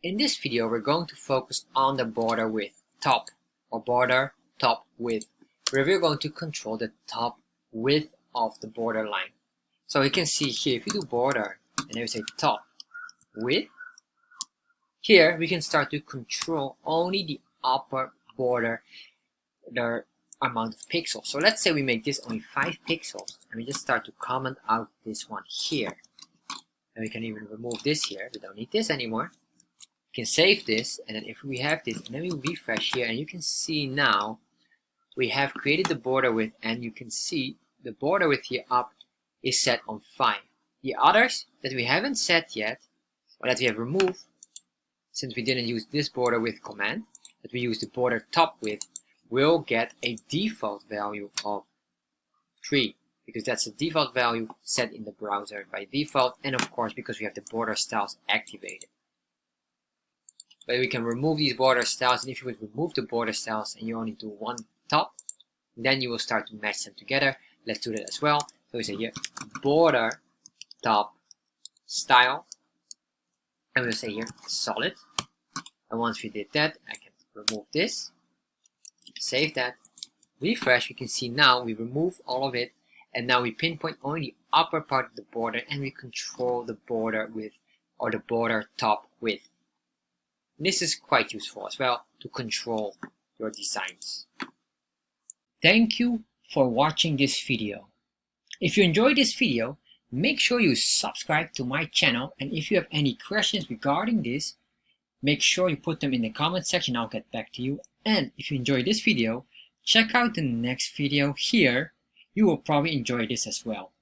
In this video, we're going to focus on the border width top or border top width, where we're going to control the top width of the border line. So you can see here, if you do border and then we say top width, here we can start to control only the upper border, the amount of pixels. So let's say we make this only 5 pixels and we just start to comment out this one here. And we can even remove this here. We don't need this anymore. We can save this, and then if we have this, and then we refresh here, and you can see now we have created the border width, and you can see the border width here up is set on 5. The others that we haven't set yet, or that we have removed, since we didn't use this border width command, that we use the border top width, will get a default value of 3. Because that's a default value set in the browser by default, and of course because we have the border styles activated. But we can remove these border styles, and if you would remove the border styles and you only do one top, then you will start to match them together. Let's do that as well. So we say here border top style, and we'll say here solid. And once we did that, I can remove this, save that, refresh. You can see now we remove all of it. And now we pinpoint only the upper part of the border, and we control the border width or the border top width. And this is quite useful as well to control your designs. Thank you for watching this video. If you enjoyed this video, make sure you subscribe to my channel, and if you have any questions regarding this, make sure you put them in the comment section. I'll get back to you. And if you enjoyed this video, check out the next video here. You will probably enjoy this as well.